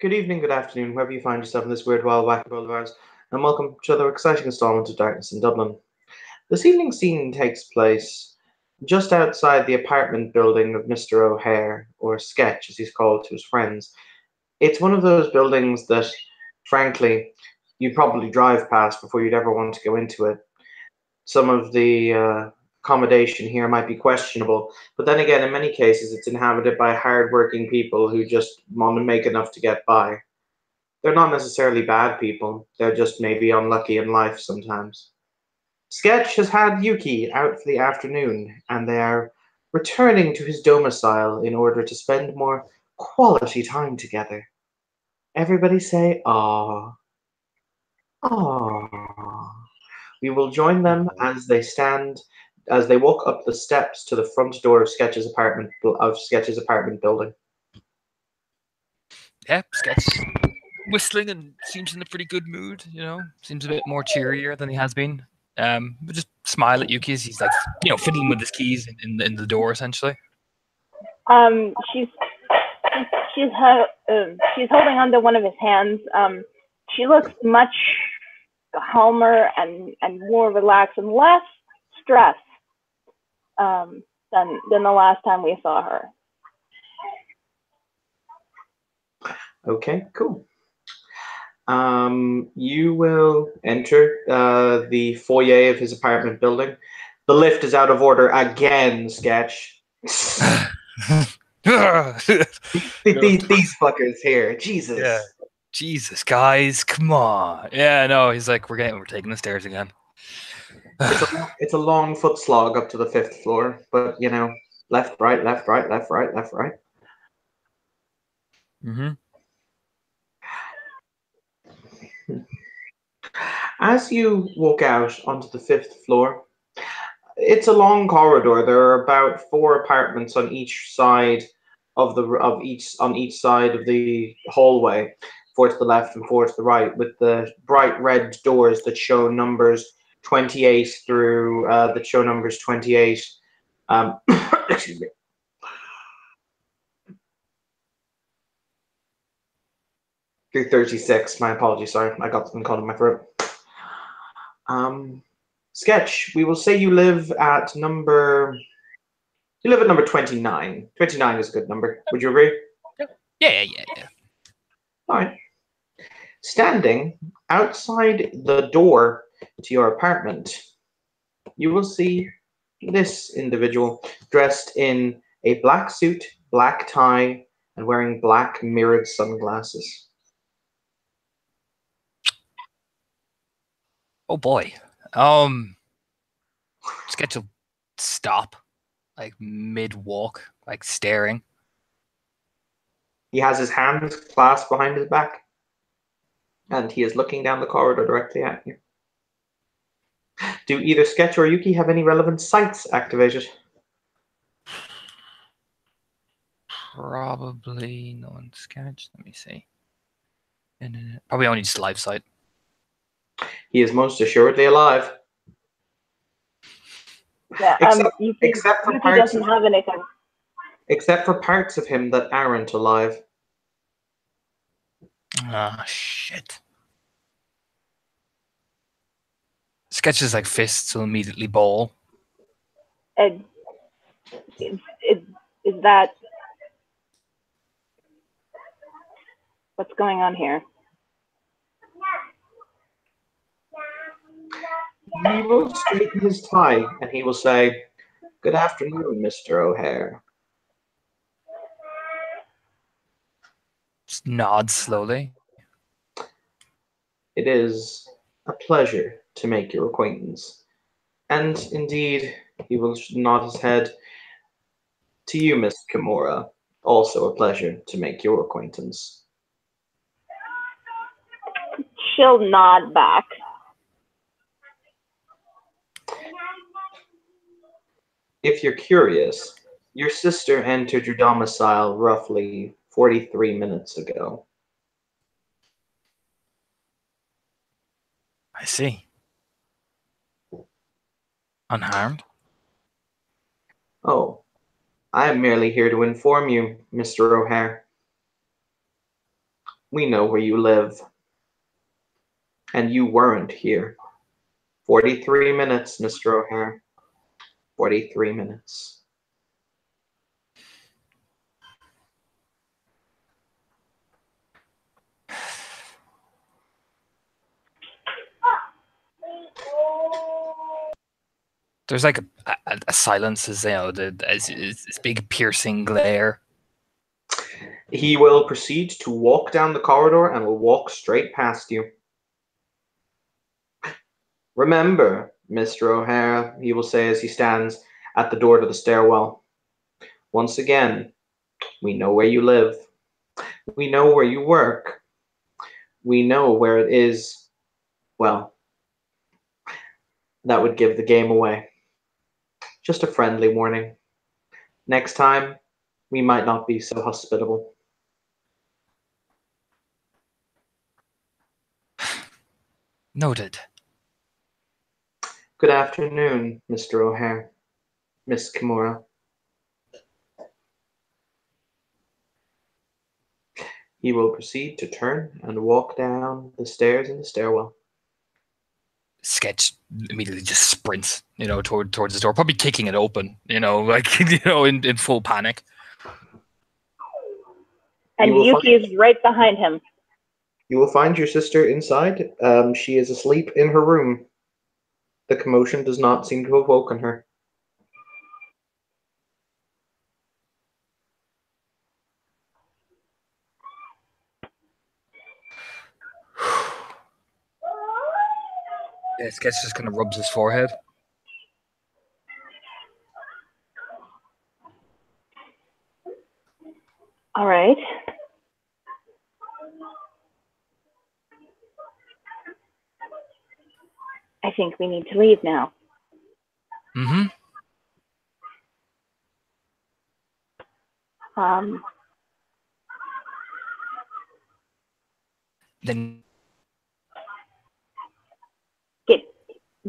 Good evening, good afternoon, wherever you find yourself in this weird, wild, wacky world of ours, and welcome to another exciting installment of Darkness in Dublin. This evening's scene takes place just outside the apartment building of Mr. O'Hare, or Sketch as he's called to his friends. It's one of those buildings that, frankly, you'd probably drive past before you'd ever want to go into it. Some of the accommodation here might be questionable, but then again, in many cases, it's inhabited by hard-working people who just want to make enough to get by. They're not necessarily bad people, they're just maybe unlucky in life sometimes. Sketch has had Yuki out for the afternoon, and they are returning to his domicile in order to spend more quality time together. Everybody say, "Aww, aww." We will join them as they walk up the steps to the front door of Sketch's apartment building. Yeah, Sketch whistling and seems in a pretty good mood. Seems a bit more cheerier than he has been. But just smile at Yuki as he's like, fiddling with his keys in the door essentially. She's holding onto one of his hands. She looks much calmer and more relaxed and less stressed than the last time we saw her. Okay, cool. You will enter the foyer of his apartment building. The lift is out of order again, Sketch. These fuckers here. Jesus. Yeah. Jesus, guys, come on. Yeah, no, he's like, we're taking the stairs again. It's a long foot slog up to the 5th floor, but left, right, left, right, left, right, left, right. Mm-hmm. As you walk out onto the 5th floor, it's a long corridor. There are about 4 apartments on each side of each side of the hallway, 4 to the left and 4 to the right, with the bright red doors that show numbers 28 through that show numbers 28. Excuse me. Through 36. My apologies. Sorry, I got something caught in my throat. Sketch. We will say you live at number 29. 29 is a good number. Would you agree? Yeah. All right. Standing outside the door to your apartment, you will see this individual dressed in a black suit, black tie, and wearing black mirrored sunglasses. Oh boy. Sketch will stop, like mid-walk, like staring. He has his hands clasped behind his back, and he is looking down the corridor directly at you. Do either Sketch or Yuki have any relevant sights activated? Probably no one Sketch. Let me see. Probably only just live sight. He is most assuredly alive. Yeah, except for parts doesn't have anything. Except for parts of him that aren't alive. Ah, shit. Sketch's like fists will immediately ball. Is that what's going on here? He will straighten his tie and he will say, "Good afternoon, Mr. O'Hare." Just nods slowly. It is a pleasure to make your acquaintance. And indeed, he will nod his head to you, Miss Kimura. Also a pleasure to make your acquaintance. She'll nod back. If you're curious, your sister entered your domicile roughly 43 minutes ago. I see. Unharmed? Oh, I am merely here to inform you, Mr. O'Hare. We know where you live. And you weren't here. 43 minutes, Mr. O'Hare. 43 minutes. There's like a silence, as you know, this big piercing glare. He will proceed to walk down the corridor and will walk straight past you. Remember, Mr. O'Hara, he will say as he stands at the door to the stairwell. Once again, we know where you live. We know where you work. We know where it is. Well, that would give the game away. Just a friendly warning. Next time, we might not be so hospitable. Noted. Good afternoon, Mr. O'Hare. Miss Kimura. He will proceed to turn and walk down the stairs in the stairwell. Sketch immediately just sprints, towards the door, probably kicking it open, in full panic. And Yuki is right behind him. You will find your sister inside. She is asleep in her room. The commotion does not seem to have woken her. Yeah, Sketch just kind of rubs his forehead. All right. I think we need to leave now. Mm-hmm. Then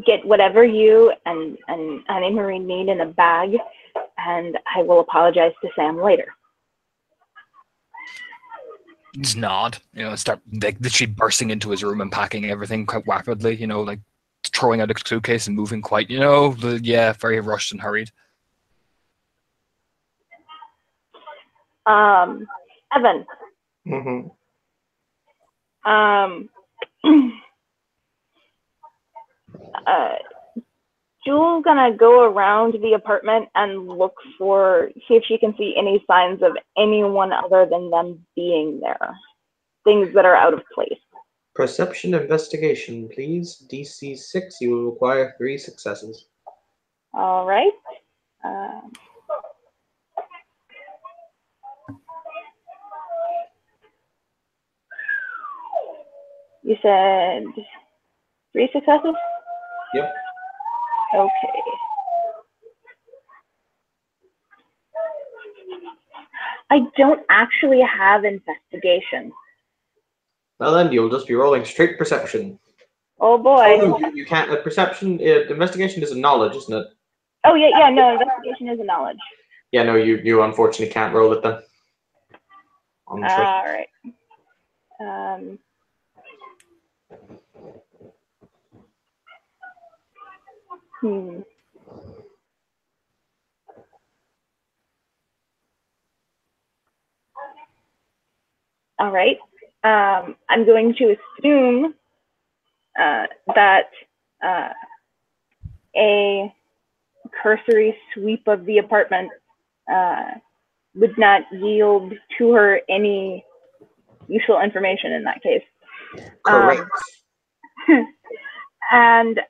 get whatever you and Annie Marie need in a bag, and I will apologize to Sam later. just nod, start like literally bursting into his room and packing everything quite rapidly, like throwing out a suitcase and moving quite, very rushed and hurried. Evan. Mm-hmm. Jewel's gonna go around the apartment and see if she can see any signs of anyone other than them being there. Things that are out of place. Perception investigation, please. DC 6, you will require 3 successes. All right. You said 3 successes? Yep. Okay. I don't actually have investigation. Well then, you'll just be rolling straight perception. Oh boy. Oh, no, you can't. Perception, investigation is a knowledge, isn't it? Oh yeah. No, investigation is a knowledge. Yeah, no, you unfortunately can't roll it then. All right. All right. I'm going to assume that a cursory sweep of the apartment would not yield to her any useful information in that case. Correct. And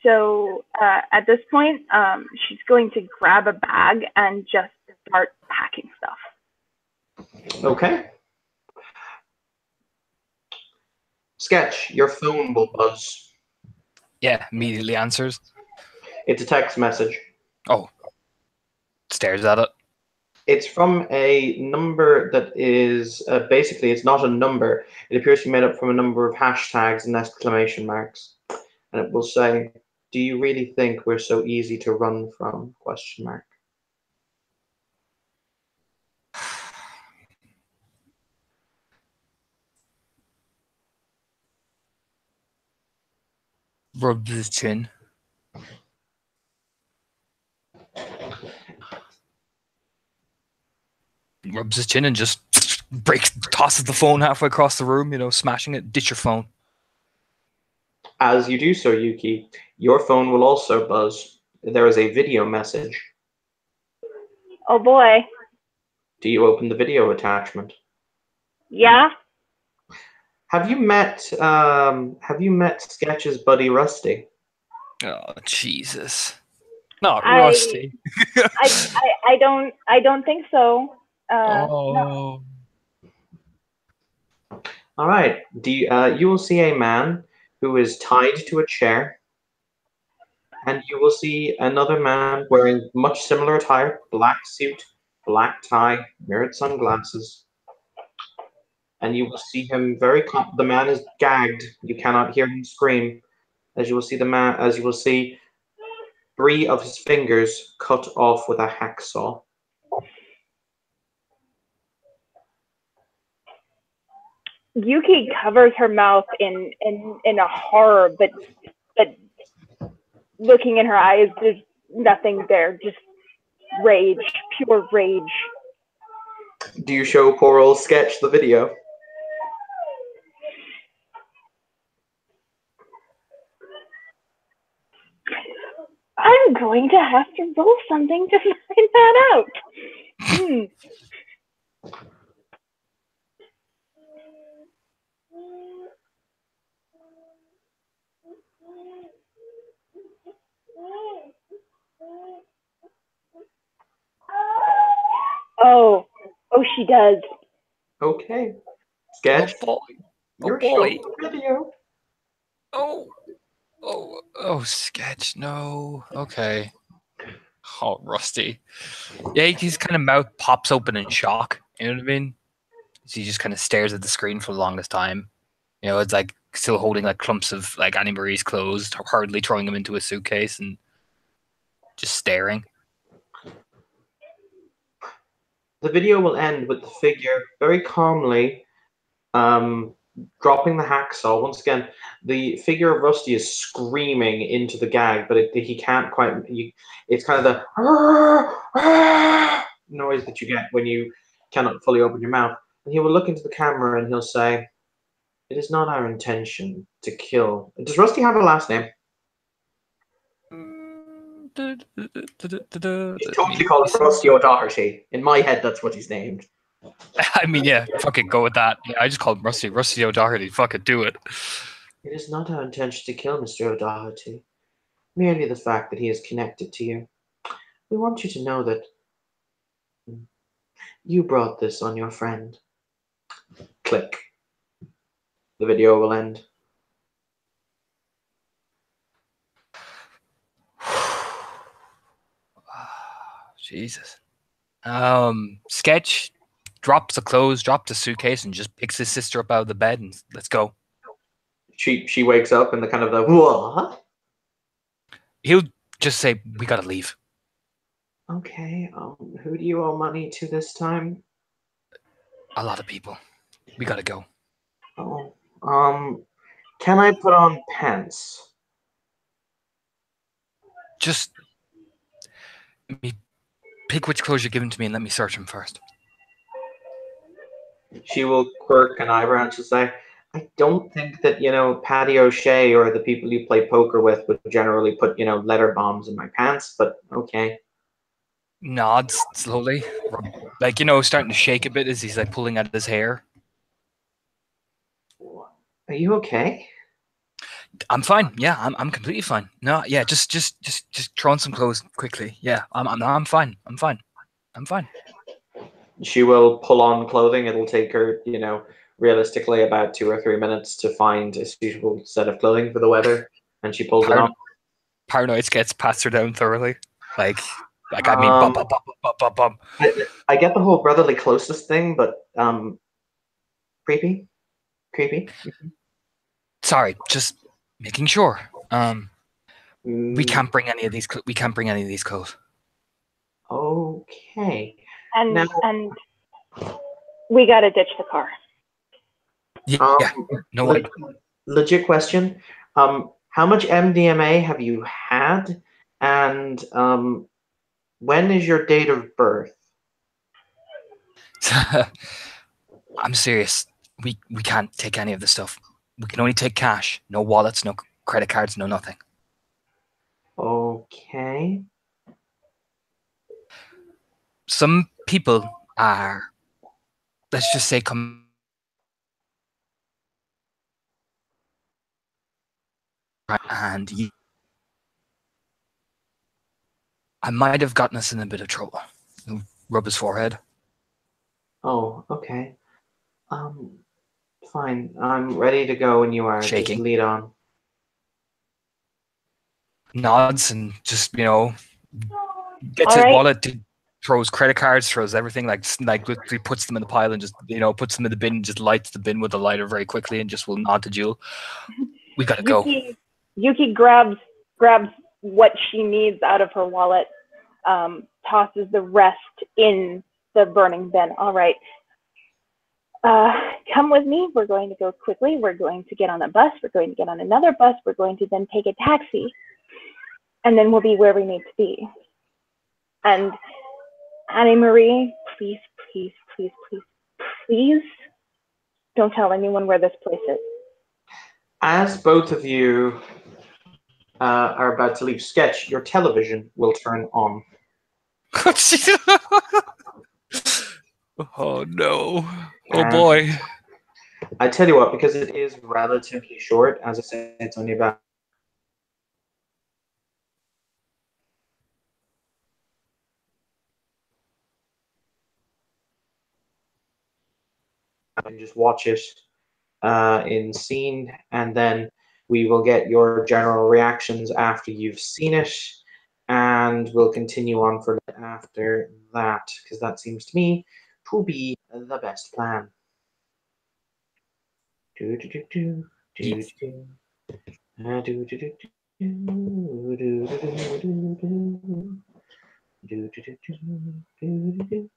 so at this point, she's going to grab a bag and just start packing stuff. Okay. Sketch, your phone will buzz. Yeah, immediately answers. It's a text message. Oh. Stares at it. It's from a number that is, basically, it's not a number. It appears to be made up from a number of hashtags and exclamation marks. And it will say, "Do you really think we're so easy to run from?" ? rubs his chin. Rubs his chin and just tosses the phone halfway across the room, smashing it. Ditch your phone. As you do so, Yuki, your phone will also buzz. There is a video message. Oh boy. Do you open the video attachment? Yeah. Have you met Sketch's buddy Rusty? Oh Jesus! Not I- Rusty. I don't think so. No. Oh. All right. You will see a man who is tied to a chair, and you will see another man wearing much similar attire: black suit, black tie, mirrored sunglasses. And you will see him the man is gagged. You cannot hear him scream. As you will see 3 of his fingers cut off with a hacksaw. Yuki covers her mouth in a horror, but looking in her eyes, there's nothing there. Just rage, pure rage. Do you show poor old Sketch the video? I'm going to have to roll something to find that out. Oh, she does. Okay. Sketch, Oh you're boy. showing the video. Oh, Sketch, no. Okay. Oh, Rusty. Yeah, his kind of mouth pops open in shock. You know what I mean? So he just kind of stares at the screen for the longest time. It's like still holding like clumps of like Annie Marie's clothes, hurriedly throwing them into a suitcase and just staring. The video will end with the figure very calmly dropping the hacksaw. Once again, the figure of Rusty is screaming into the gag, but he can't quite. It's kind of the noise that you get when you cannot fully open your mouth. And he will look into the camera and he'll say, "It is not our intention to kill." Does Rusty have a last name? He's totally called Rusty O'Doherty. In my head, that's what he's named. I mean, yeah, fucking go with that. Yeah, I just called him Rusty O'Doherty. Fucking do it. It is not our intention to kill Mr. O'Doherty. Merely the fact that he is connected to you. We want you to know that you brought this on your friend. Click. The video will end. Jesus. Sketch drops the clothes, drops the suitcase, and just picks his sister up out of the bed and let's go. She wakes up in the kind of the what? He'll just say, "We gotta leave." Okay. Who do you owe money to this time? A lot of people. We gotta go. Oh. Can I put on pants? Just let me pick which clothes you're giving to me and let me search them first. She will quirk an eyebrow and she'll say, "I don't think that, Patty O'Shea or the people you play poker with would generally put, letter bombs in my pants, but okay." Nods slowly, like, starting to shake a bit as he's like pulling at his hair. Are you okay? I'm fine. Yeah, I'm completely fine. No, yeah, just throw on some clothes quickly. Yeah, I'm fine. I'm fine. She will pull on clothing. It'll take her, realistically about 2 or 3 minutes to find a suitable set of clothing for the weather, and she pulls it on. Paranoid gets passed her down thoroughly. Like I mean, bum. I get the whole brotherly closest thing, but creepy. Sorry, just making sure. We can't bring any of these. We can't bring any of these clothes. Okay. And we gotta ditch the car. Yeah. No way. Legit question. how much MDMA have you had, and when is your date of birth? I'm serious. We can't take any of the stuff. We can only take cash. No wallets, no credit cards, no nothing. Okay. Some people are, let's just say, come and I might have gotten us in a bit of trouble. Rub his forehead. Oh, okay. Fine. I'm ready to go when you are. Just Shaking. lead on. Nods and just, gets All his right. wallet, throws credit cards, throws everything, like literally puts them in the pile and just, puts them in the bin, just lights the bin with a lighter very quickly and just will nod to Jewel. We gotta go. Yuki grabs what she needs out of her wallet, tosses the rest in the burning bin. All right. Come with me. We're going to go quickly. We're going to get on a bus. We're going to get on another bus. We're going to then take a taxi. And then we'll be where we need to be. And Annie Marie, please, please, please, please, please don't tell anyone where this place is. As both of you are about to leave Sketch, your television will turn on. Oh no. Oh boy. I tell you what, because it is relatively short, as I said, it's only about and just watch it in scene, and then we will get your general reactions after you've seen it, and we'll continue on for after that, because that seems to me to be the best plan. Do do do do do do. Do do do do do do do do do.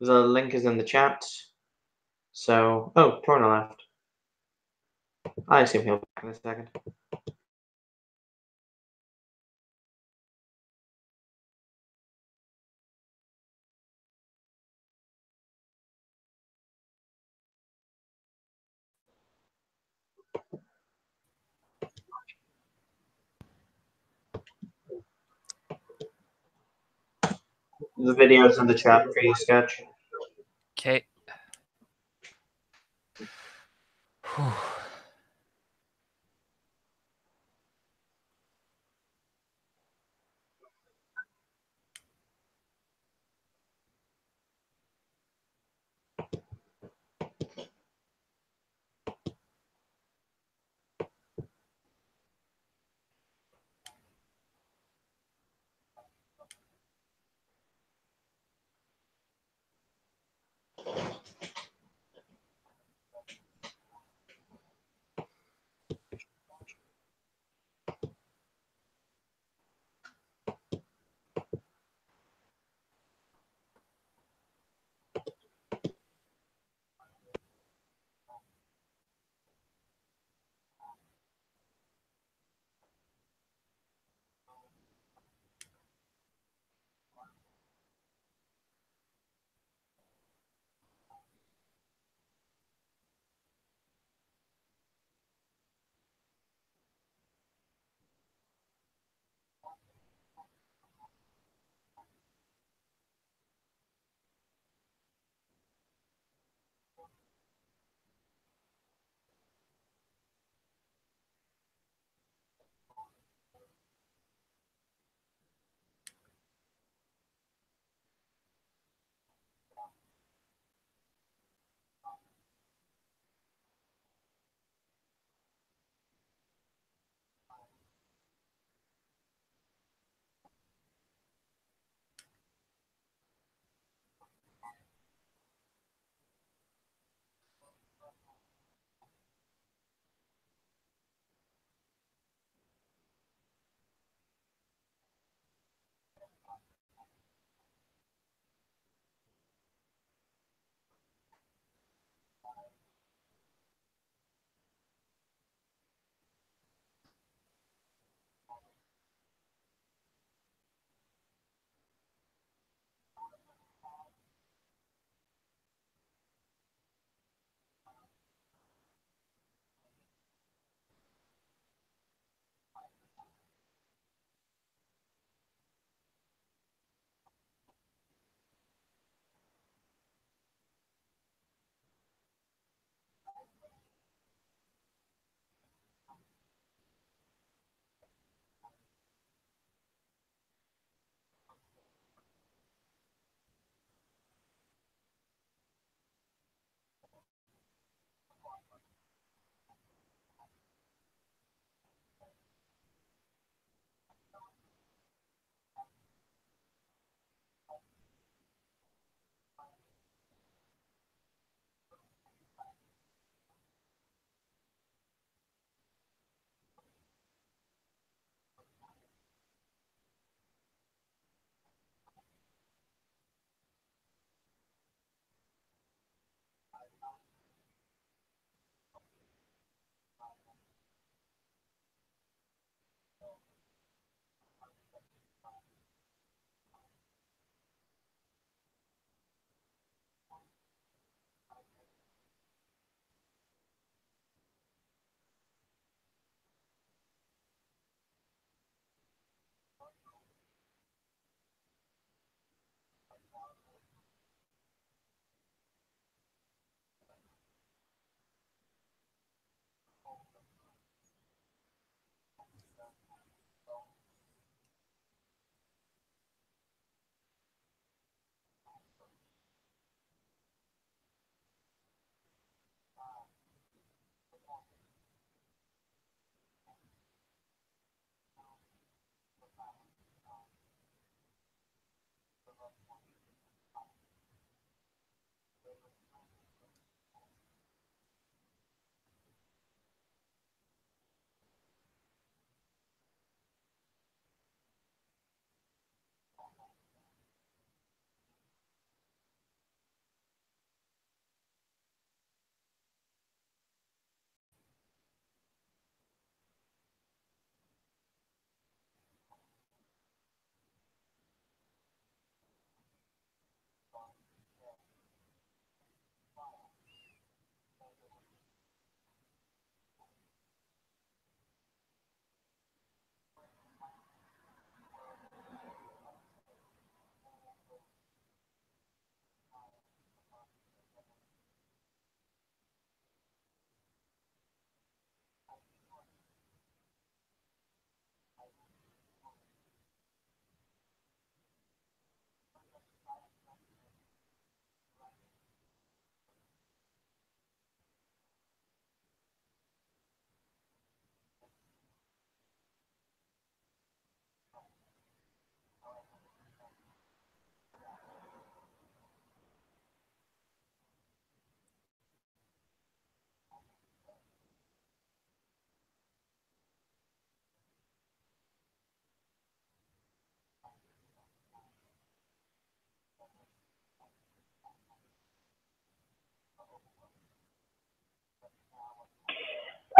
The link is in the chat. So, oh, Torna left. I assume he'll be back in a second. The video's in the chat for you, Sketch. Okay.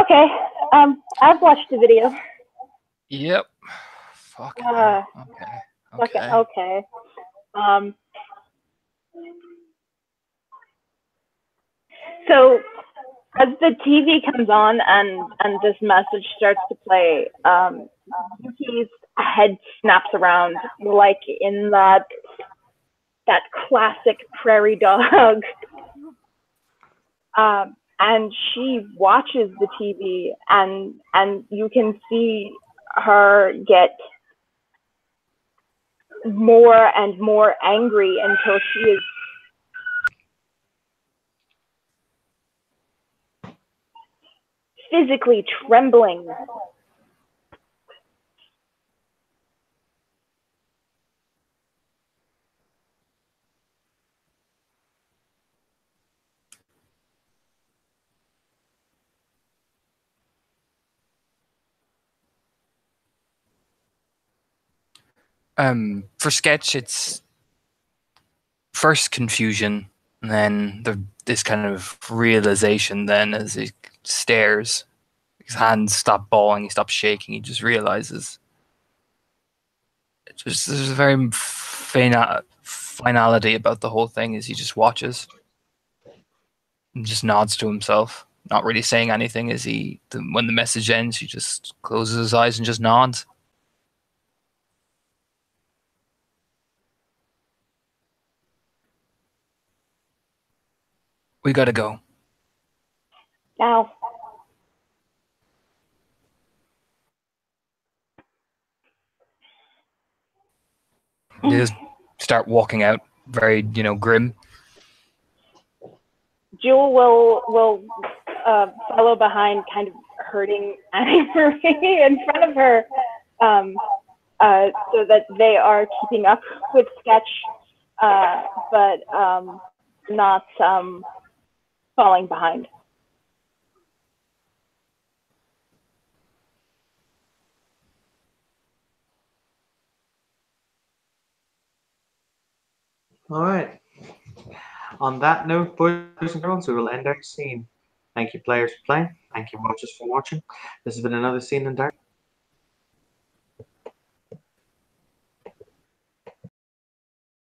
Okay. I've watched the video. Yep. Fucking hell. Okay. Fucking Okay. okay. So as the TV comes on and this message starts to play, Yuki's head snaps around like in that classic prairie dog. And she watches the TV, and you can see her get more and more angry until she is physically trembling. For Sketch, it's first confusion, and then this kind of realization. Then, as he stares, his hands stop balling, he stops shaking. He just realizes. There's a very finality about the whole thing. As he just watches and just nods to himself, not really saying anything. As when the message ends, he just closes his eyes and just nods. We gotta go. Now. They just start walking out, very, grim. Jewel will follow behind, kind of hurting Annie Marie in front of her, so that they are keeping up with Sketch, but not falling behind. All right. On that note, boys and girls, we will end our scene. Thank you, players, for playing. Thank you, watchers, for watching. This has been another Scene in Dark.